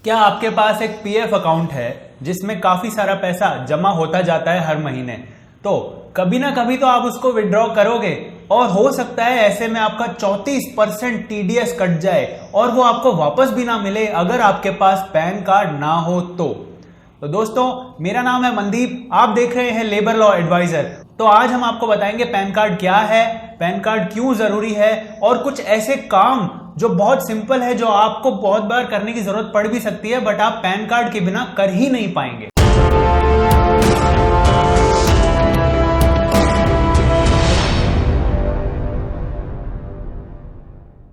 क्या आपके पास एक पीएफ अकाउंट है जिसमें काफी सारा पैसा जमा होता जाता है हर महीने? तो कभी ना कभी तो आप उसको विड्रॉ करोगे और हो सकता है ऐसे में आपका 34% टीडीएस कट जाए और वो आपको वापस भी ना मिले अगर आपके पास पैन कार्ड ना हो तो दोस्तों, मेरा नाम है मनदीप, आप देख रहे हैं लेबर लॉ एडवाइजर। तो आज हम आपको बताएंगे पैन कार्ड क्या है, पैन कार्ड क्यों जरूरी है और कुछ ऐसे काम जो बहुत सिंपल है जो आपको बहुत बार करने की जरूरत पड़ भी सकती है बट आप पैन कार्ड के बिना कर ही नहीं पाएंगे।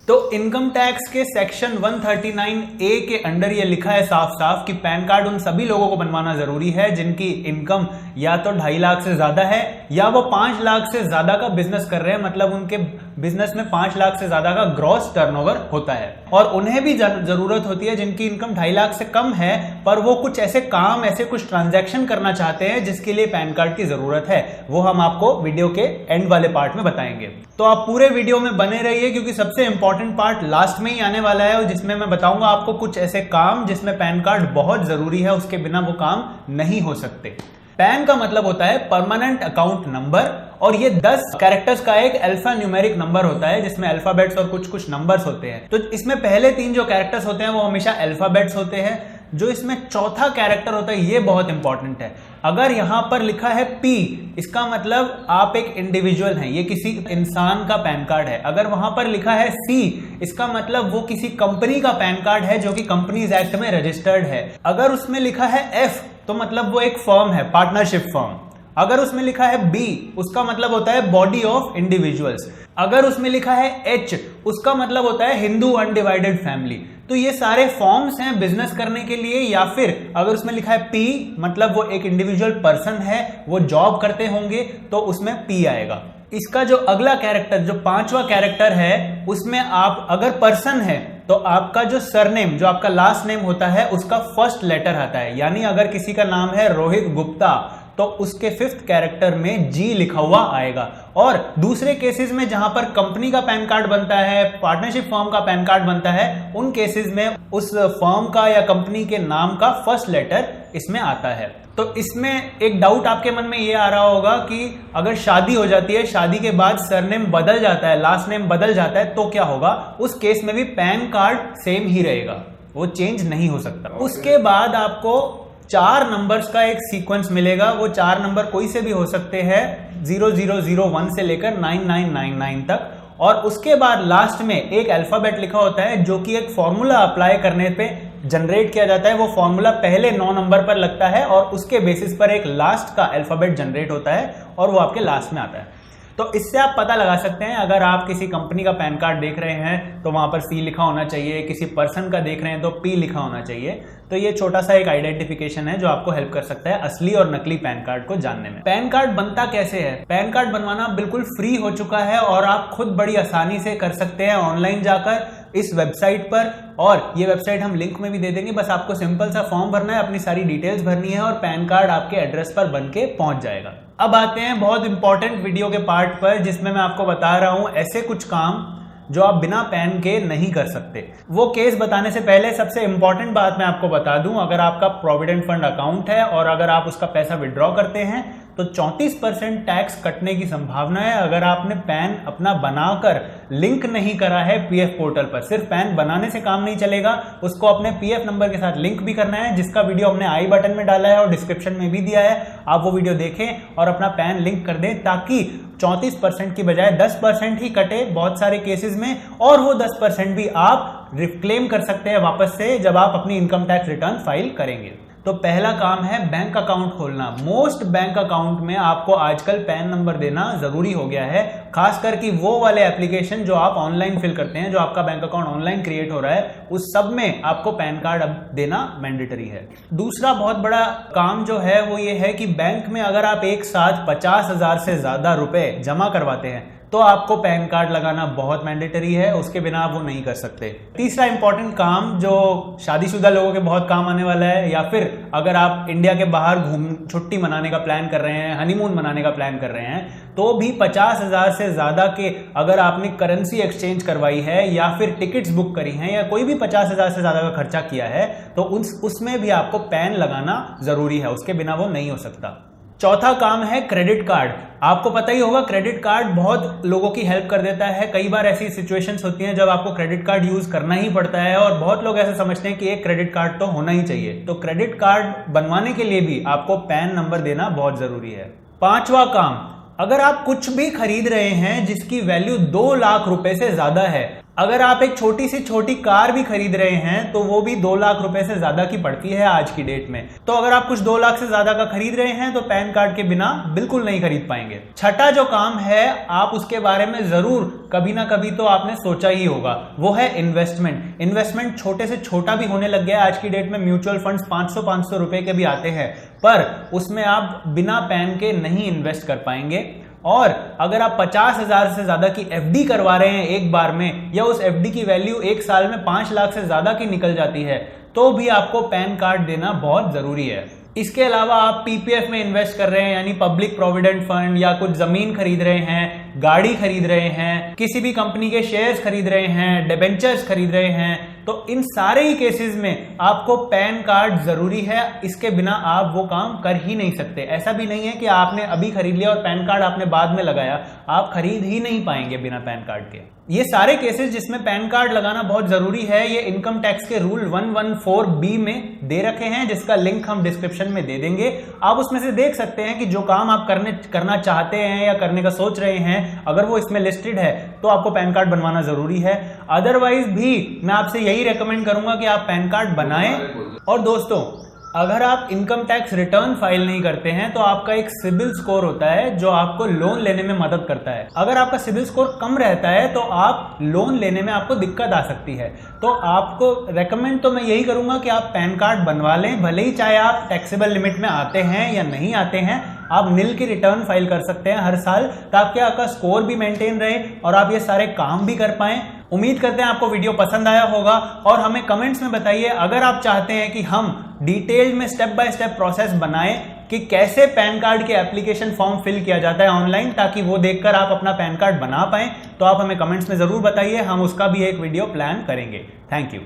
तो इनकम टैक्स के सेक्शन 139A के अंडर ये लिखा है साफ साफ कि पैन कार्ड उन सभी लोगों को बनवाना जरूरी है जिनकी इनकम या तो 2.5 लाख से ज्यादा है या वो 5 लाख से ज्यादा का बिजनेस कर रहे हैं, मतलब उनके बिजनेस में 5 लाख से ज्यादा का ग्रॉस टर्नओवर होता है। और उन्हें भी जरूरत होती है जिनकी इनकम 2.5 लाख से कम है पर वो कुछ ऐसे काम, ऐसे कुछ ट्रांजैक्शन करना चाहते हैं जिसके लिए पैन कार्ड की जरूरत है। वो हम आपको वीडियो के एंड वाले पार्ट में बताएंगे, तो आप पूरे वीडियो में बने रहिए क्योंकि सबसे इंपॉर्टेंट पार्ट लास्ट में ही आने वाला है और जिसमें मैं बताऊंगा आपको कुछ ऐसे काम जिसमें पैन कार्ड बहुत जरूरी है, उसके बिना वो काम नहीं हो सकते। पैन का मतलब होता है परमानेंट अकाउंट नंबर और ये 10 कैरेक्टर्स का एक अल्फा न्यूमेरिक नंबर होता है जिसमें अल्फाबेट्स और कुछ कुछ नंबर्स होते हैं। तो इसमें पहले 3 जो कैरेक्टर्स होते हैं वो हमेशा अल्फाबेट्स होते हैं। जो इसमें चौथा कैरेक्टर होता है ये बहुत इंपॉर्टेंट है। अगर यहां पर लिखा है P, इसका मतलब आप एक इंडिविजुअल हैं, ये किसी इंसान का पैन कार्ड है। अगर वहां पर लिखा है C, इसका मतलब वो किसी कंपनी का पैन कार्ड है जो कि कंपनीज एक्ट में रजिस्टर्ड है। अगर उसमें लिखा है F तो मतलब वो एक फर्म है, पार्टनरशिप फर्म। अगर उसमें लिखा है B, उसका मतलब होता है बॉडी ऑफ इंडिविजुअल्स। अगर उसमें लिखा है H, उसका मतलब होता है हिंदू अनडिवाइडेड फैमिली। तो ये सारे फॉर्म्स हैं बिजनेस करने के लिए। या फिर अगर उसमें लिखा है P, मतलब वो एक इंडिविजुअल पर्सन है, वो जॉब करते होंगे तो उसमें P आएगा। इसका जो अगला कैरेक्टर, जो 5वां कैरेक्टर है, उसमें आप अगर पर्सन है तो आपका जो सरनेम, जो आपका लास्ट नेम होता है, उसका फर्स्ट लेटर आता है। यानी अगर किसी का नाम है रोहित गुप्ता तो उसके 5th कैरेक्टर में G लिखा हुआ आएगा। और दूसरे केसेस में जहां पर कंपनी का पैन कार्ड बनता है, पार्टनरशिप फर्म का पैन कार्ड बनता है, उन केसेस में उस फर्म का या कंपनी के नाम का फर्स्ट लेटर इसमें आता है। तो इसमें एक डाउट आपके मन में ये आ रहा होगा कि अगर शादी हो जाती है, शादी के बाद सरनेम बदल जाता है, लास्ट नेम बदल जाता है तो क्या होगा? उस केस में भी पैन कार्ड सेम ही रहेगा, वो चेंज नहीं हो सकता। उसके बाद आपको 4 नंबर्स का एक सीक्वेंस मिलेगा। वो 4 नंबर कोई से भी हो सकते हैं, 0001 से लेकर 9999 तक। और उसके बाद लास्ट में एक अल्फाबेट लिखा होता है जो कि एक फॉर्मूला अप्लाई करने पे जनरेट किया जाता है। वो फॉर्मूला पहले 9 नंबर पर लगता है और उसके बेसिस पर एक लास्ट का अल्फाबेट जनरेट होता है और वो आपके लास्ट में आता है। तो इससे आप पता लगा सकते हैं, अगर आप किसी कंपनी का पैन कार्ड देख रहे हैं तो वहां पर C लिखा होना चाहिए, किसी पर्सन का देख रहे हैं तो P लिखा होना चाहिए। तो ये छोटा सा एक आइडेंटिफिकेशन है जो आपको हेल्प कर सकता है असली और नकली पैन कार्ड को जानने में। पैन कार्ड बनता कैसे है? पैन कार्ड बनवाना बिल्कुल फ्री हो चुका है और आप खुद बड़ी आसानी से कर सकते हैं ऑनलाइन जाकर इस वेबसाइट पर। और ये वेबसाइट हम लिंक में भी दे देंगे, बस आपको सिंपल सा फॉर्म भरना है, अपनी सारी डिटेल्स भरनी है और पैन कार्ड आपके एड्रेस पर बन के पहुंच जाएगा। अब आते हैं बहुत इंपॉर्टेंट वीडियो के पार्ट पर जिसमें मैं आपको बता रहा हूं ऐसे कुछ काम जो आप बिना पैन के नहीं कर सकते। वो केस बताने से पहले सबसे इंपॉर्टेंट बात मैं आपको बता दूं, अगर आपका प्रोविडेंट फंड अकाउंट है और अगर आप उसका पैसा विड्रॉ करते हैं तो 34% टैक्स कटने की संभावना है अगर आपने पैन अपना बनाकर लिंक नहीं करा है पीएफ पोर्टल पर। सिर्फ पैन बनाने से काम नहीं चलेगा, उसको अपने पीएफ नंबर के साथ लिंक भी करना है, जिसका वीडियो हमने आई बटन में डाला है और डिस्क्रिप्शन में भी दिया है। आप वो वीडियो देखें और अपना पैन लिंक कर दें ताकि 34% की बजाय 10% ही कटे बहुत सारे केसेस में, और वो 10% भी आप रिक्लेम कर सकते हैं वापस से जब आप अपनी इनकम टैक्स रिटर्न फाइल करेंगे। तो पहला काम है बैंक अकाउंट खोलना। मोस्ट बैंक अकाउंट में आपको आजकल पैन नंबर देना जरूरी हो गया है, खासकर कि वो वाले एप्लीकेशन जो आप ऑनलाइन फिल करते हैं, जो आपका बैंक अकाउंट ऑनलाइन क्रिएट हो रहा है, उस सब में आपको पैन कार्ड अब देना मैंडेटरी है। दूसरा बहुत बड़ा काम जो है वो ये है कि बैंक में अगर आप एक साथ 50,000 से ज्यादा रुपए जमा करवाते हैं तो आपको पैन कार्ड लगाना बहुत मैंडेटरी है, उसके बिना आप वो नहीं कर सकते। तीसरा इंपॉर्टेंट काम जो शादीशुदा लोगों के बहुत काम आने वाला है, या फिर अगर आप इंडिया के बाहर छुट्टी मनाने का प्लान कर रहे हैं, हनीमून मनाने का प्लान कर रहे हैं, तो भी 50,000 से ज्यादा के अगर आपने करेंसी एक्सचेंज करवाई है या फिर टिकट्स बुक करी हैं या कोई भी 50,000 से ज्यादा का खर्चा किया है, तो उसमें भी आपको पैन लगाना जरूरी है, उसके बिना वो नहीं हो सकता। चौथा काम है क्रेडिट कार्ड। आपको पता ही होगा क्रेडिट कार्ड बहुत लोगों की हेल्प कर देता है। कई बार ऐसी सिचुएशंस होती हैं जब आपको क्रेडिट कार्ड यूज करना ही पड़ता है और बहुत लोग ऐसे समझते हैं कि एक क्रेडिट कार्ड तो होना ही चाहिए। तो क्रेडिट कार्ड बनवाने के लिए भी आपको पैन नंबर देना बहुत जरूरी है। पांचवा काम, अगर आप कुछ भी खरीद रहे हैं जिसकी वैल्यू 2 लाख रुपए से ज्यादा है, अगर आप एक छोटी सी छोटी कार भी खरीद रहे हैं तो वो भी 2 लाख रुपए से ज्यादा की पड़ती है आज की डेट में। तो अगर आप कुछ 2 लाख से ज्यादा का खरीद रहे हैं तो पैन कार्ड के बिना बिल्कुल नहीं खरीद पाएंगे। छठा जो काम है, आप उसके बारे में जरूर कभी ना कभी तो आपने सोचा ही होगा, वो है इन्वेस्टमेंट। इन्वेस्टमेंट छोटे से छोटा भी होने लग गया है आज की डेट में। म्यूचुअल फंड्स 500 रुपए के भी आते हैं, पर उसमें आप बिना पैन के नहीं इन्वेस्ट कर पाएंगे। और अगर आप 50,000 से ज्यादा की एफडी करवा रहे हैं एक बार में, या उस एफडी की वैल्यू एक साल में 5 लाख से ज्यादा की निकल जाती है, तो भी आपको पैन कार्ड देना बहुत जरूरी है। इसके अलावा आप पीपीएफ में इन्वेस्ट कर रहे हैं, यानी पब्लिक प्रोविडेंट फंड, या कुछ जमीन खरीद रहे हैं, गाड़ी खरीद रहे हैं, किसी भी कंपनी के शेयर्स खरीद रहे हैं, डिबेंचर्स खरीद रहे हैं, तो इन सारे ही केसेस में आपको पैन कार्ड जरूरी है। इसके बिना आप वो काम कर ही नहीं सकते। ऐसा भी नहीं है कि आपने अभी खरीद लिया और पैन कार्ड आपने बाद में लगाया, आप खरीद ही नहीं पाएंगे बिना पैन कार्ड के। ये सारे केसेस जिसमें पैन कार्ड लगाना बहुत जरूरी है, ये इनकम टैक्स के रूल 114B में दे रखे हैं, जिसका लिंक हम डिस्क्रिप्शन में दे देंगे। आप उसमें से देख सकते हैं कि जो काम आप करना चाहते हैं या करने का सोच रहे हैं, अगर वो इसमें लिस्टेड है तो आपको पैन कार्ड बनवाना जरूरी है। अदरवाइज भी मैं आपसे यही रेकमेंड करूंगा कि आप पैन कार्ड बनाएं। और दोस्तों, अगर आप इनकम टैक्स रिटर्न फाइल नहीं करते हैं तो आपका एक सिबिल स्कोर होता है जो आपको लोन लेने में मदद करता है। अगर आपका सिबिल स्कोर कम रहता है तो आप लोन लेने में आपको दिक्कत आ सकती है। तो आपको रेकमेंड तो मैं यही करूंगा कि आप पैन कार्ड बनवा लें, भले ही चाहे आप टैक्सेबल लिमिट में आते हैं या नहीं आते हैं, आप निल की रिटर्न फाइल कर सकते हैं हर साल, ताकि आपका स्कोर भी मेंटेन रहे और आप ये सारे काम भी कर पाएं। उम्मीद करते हैं आपको वीडियो पसंद आया होगा और हमें कमेंट्स में बताइए अगर आप चाहते हैं कि हम डिटेल में स्टेप बाय स्टेप प्रोसेस बनाएं कि कैसे पैन कार्ड के एप्लीकेशन फॉर्म फिल किया जाता है ऑनलाइन, ताकि वो देखकर आप अपना पैन कार्ड बना पाएं। तो आप हमें कमेंट्स में जरूर बताइए, हम उसका भी एक वीडियो प्लान करेंगे। Thank you.